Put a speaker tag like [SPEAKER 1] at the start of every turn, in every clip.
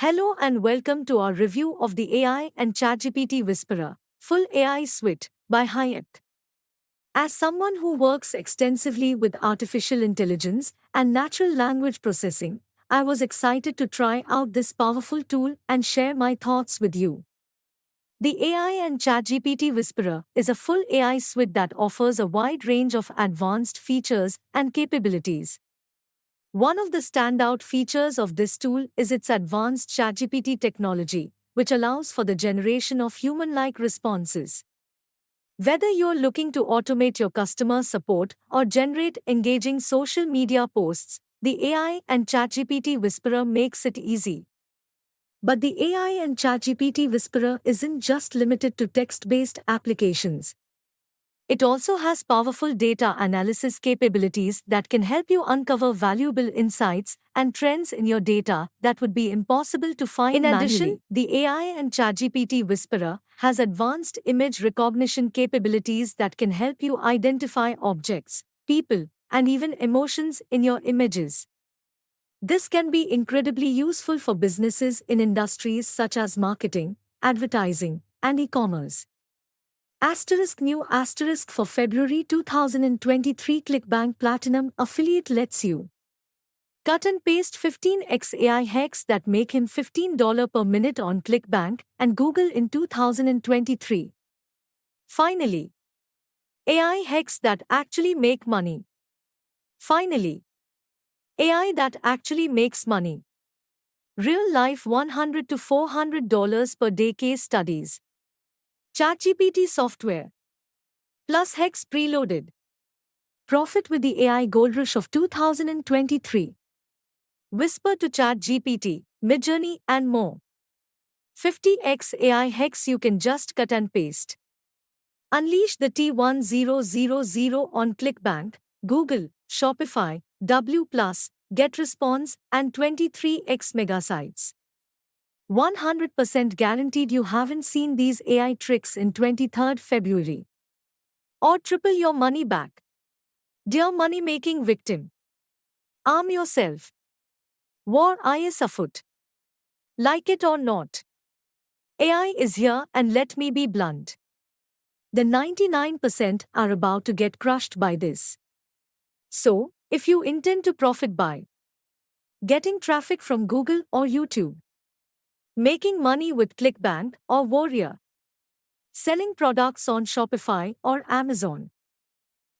[SPEAKER 1] Hello and welcome to our review of the AI and ChatGPT Whisperer, full AI suite by highepc. As someone who works extensively with artificial intelligence and natural language processing, I was excited to try out this powerful tool and share my thoughts with you. The AI and ChatGPT Whisperer is a full AI suite that offers a wide range of advanced features and capabilities. One of the standout features of this tool is its advanced ChatGPT technology, which allows for the generation of human-like responses. Whether you're looking to automate your customer support or generate engaging social media posts, the AI and ChatGPT Whisperer makes it easy. But the AI and ChatGPT Whisperer isn't just limited to text-based applications. It also has powerful data analysis capabilities that can help you uncover valuable insights and trends in your data that would be impossible to find manually. In addition, the AI and ChatGPT Whisperer has advanced image recognition capabilities that can help you identify objects, people, and even emotions in your images. This can be incredibly useful for businesses in industries such as marketing, advertising, and e-commerce. New for February 2023 ClickBank Platinum affiliate lets you cut and paste 15x AI hacks that make him $15 per minute on ClickBank and Google in 2023. Finally, AI hacks that actually make money. Finally, AI that actually makes money. Real life $100 to $400 per day case studies. ChatGPT software. Plus Hex preloaded. Profit with the AI Gold Rush of 2023. Whisper to ChatGPT, Midjourney, and more. 50x AI Hex you can just cut and paste. Unleash the T1000 on ClickBank, Google, Shopify, W+, GetResponse, and 23x megasites. 100% guaranteed you haven't seen these AI tricks in 23rd February. Or triple your money back. Dear money-making victim, arm yourself. War is afoot. Like it or not, AI is here, and let me be blunt. The 99% are about to get crushed by this. So, if you intend to profit by getting traffic from Google or YouTube, making money with ClickBank or Warrior, selling products on Shopify or Amazon,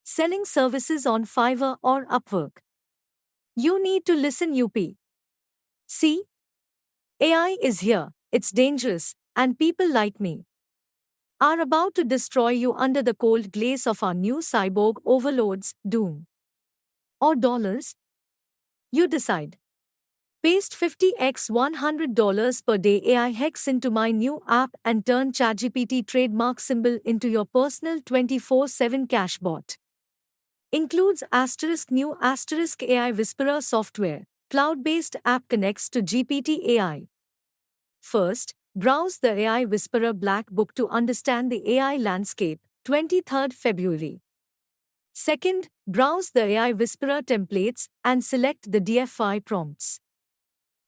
[SPEAKER 1] selling services on Fiverr or Upwork, you need to listen up. See? AI is here, it's dangerous, and people like me are about to destroy you under the cold glaze of our new cyborg overlords, Doom. Or dollars? You decide. Paste 50x $100 per day AI hex into my new app and turn ChatGPT trademark symbol into your personal 24/7 cash bot. Includes new AI Whisperer software. Cloud-based app connects to GPT AI. First, browse the AI Whisperer Black Book to understand the AI landscape, 23rd February. Second, browse the AI Whisperer templates and select the DFI prompts.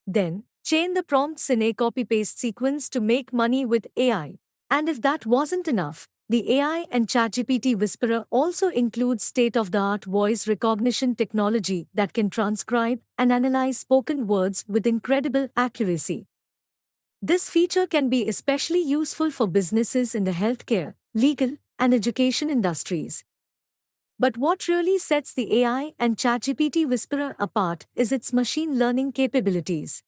[SPEAKER 1] Then, chain the prompts in a copy-paste sequence to make money with AI. And if that wasn't enough, the AI and ChatGPT Whisperer also includes state-of-the-art voice recognition technology that can transcribe and analyze spoken words with incredible accuracy. This feature can be especially useful for businesses in the healthcare, legal, and education industries. But what really sets the AI and ChatGPT Whisperer apart is its machine learning capabilities.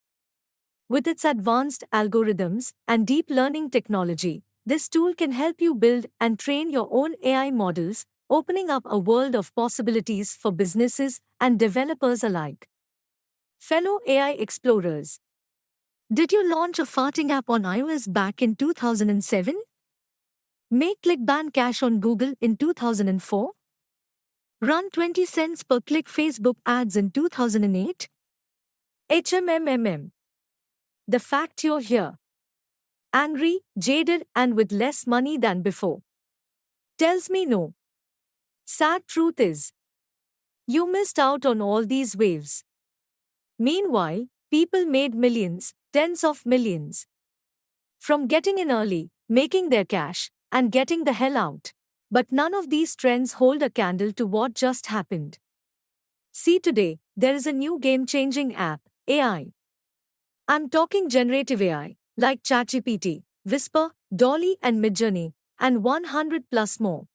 [SPEAKER 1] With its advanced algorithms and deep learning technology, this tool can help you build and train your own AI models, opening up a world of possibilities for businesses and developers alike. Fellow AI explorers, did you launch a farting app on iOS back in 2007? Make ClickBank cash on Google in 2004? Run 20 cents per click Facebook ads in 2008? HMMMM. The fact you're here, angry, jaded, and with less money than before, tells me no. Sad truth is, you missed out on all these waves. Meanwhile, people made millions, tens of millions. From getting in early, making their cash, and getting the hell out. But none of these trends hold a candle to what just happened. See today, there is a new game-changing app, AI. I'm talking generative AI, like ChatGPT, Whisper, Dolly and Midjourney, and 100 plus more.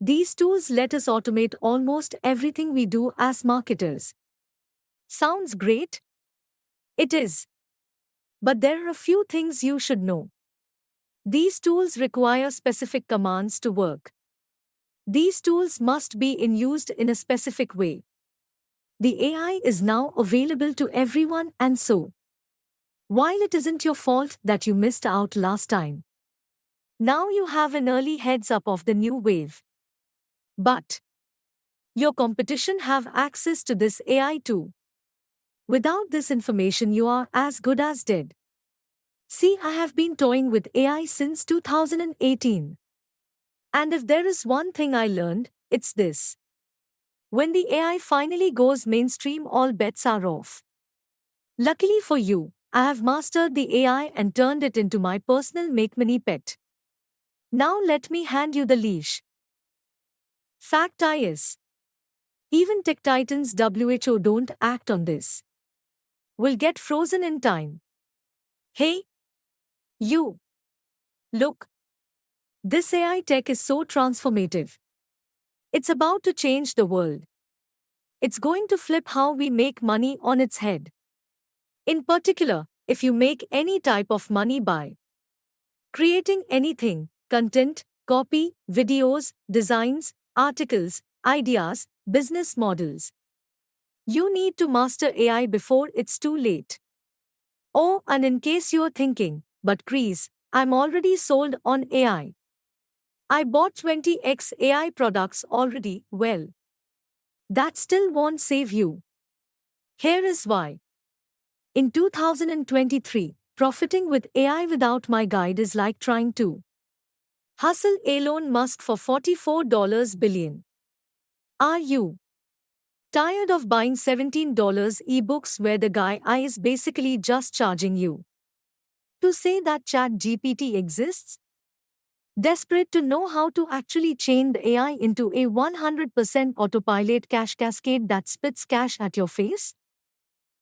[SPEAKER 1] These tools let us automate almost everything we do as marketers. Sounds great? It is. But there are a few things you should know. These tools require specific commands to work. These tools must be used in a specific way. The AI is now available to everyone, and so, while it isn't your fault that you missed out last time, now you have an early heads up of the new wave. But your competition have access to this AI too. Without this information, you are as good as dead. See, I have been toying with AI since 2018. And if there is one thing I learned, it's this. When the AI finally goes mainstream, all bets are off. Luckily for you, I have mastered the AI and turned it into my personal make-money pet. Now let me hand you the leash. Fact is, even tech titans WHO don't act on this. Will get frozen in time. Hey, you. Look. This AI tech is so transformative. It's about to change the world. It's going to flip how we make money on its head. In particular, if you make any type of money by creating anything, content, copy, videos, designs, articles, ideas, business models. You need to master AI before it's too late. Oh, and in case you're thinking, but Chris, I'm already sold on AI. I bought 20x AI products already. Well, that still won't save you. Here is why. In 2023, profiting with AI without my guide is like trying to hustle Elon Musk for $44 billion. Are you tired of buying $17 ebooks where the guy is basically just charging you to say that ChatGPT exists? Desperate to know how to actually chain the AI into a 100% autopilot cash cascade that spits cash at your face?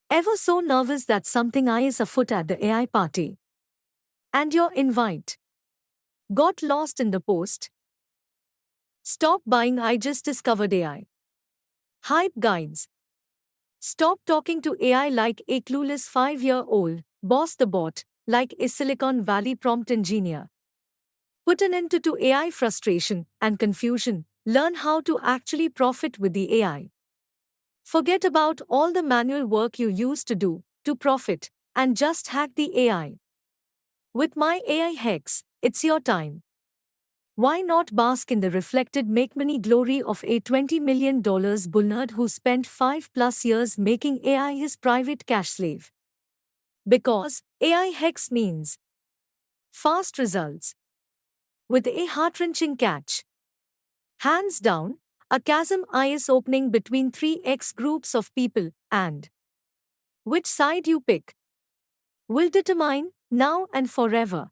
[SPEAKER 1] Ever so nervous that something is afoot at the AI party? And your invite got lost in the post? Stop buying, I just discovered AI. Hype guides. Stop talking to AI like a clueless 5-year-old, boss the bot, like a Silicon Valley prompt engineer. Put an end to AI frustration and confusion. Learn how to actually profit with the AI. Forget about all the manual work you used to do to profit and just hack the AI. With my AI hacks, it's your time. Why not bask in the reflected make-money glory of a $20 million bull nerd who spent 5+ years making AI his private cash slave? Because AI hacks means fast results. With a heart-wrenching catch. Hands down, a chasm is opening between 3x groups of people, and which side you pick will determine, now and forever,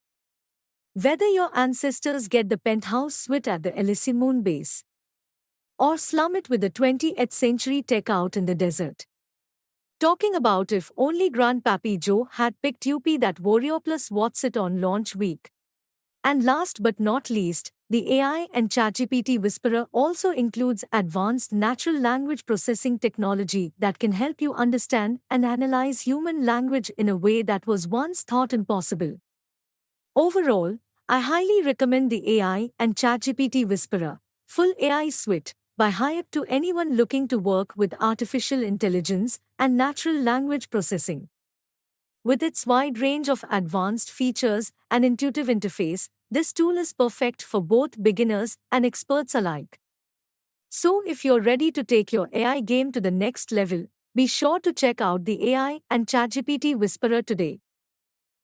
[SPEAKER 1] whether your ancestors get the penthouse suite at the Elysian moon base or slum it with the 20th century tech out in the desert. Talking about if only Grandpappy Joe had picked UP that Warrior Plus What's It on launch week. And last but not least, the AI and ChatGPT Whisperer also includes advanced natural language processing technology that can help you understand and analyze human language in a way that was once thought impossible. Overall, I highly recommend the AI and ChatGPT Whisperer, full AI suite, by highepc to anyone looking to work with artificial intelligence and natural language processing. With its wide range of advanced features and intuitive interface, this tool is perfect for both beginners and experts alike. So if you're ready to take your AI game to the next level, be sure to check out the AI and ChatGPT Whisperer today.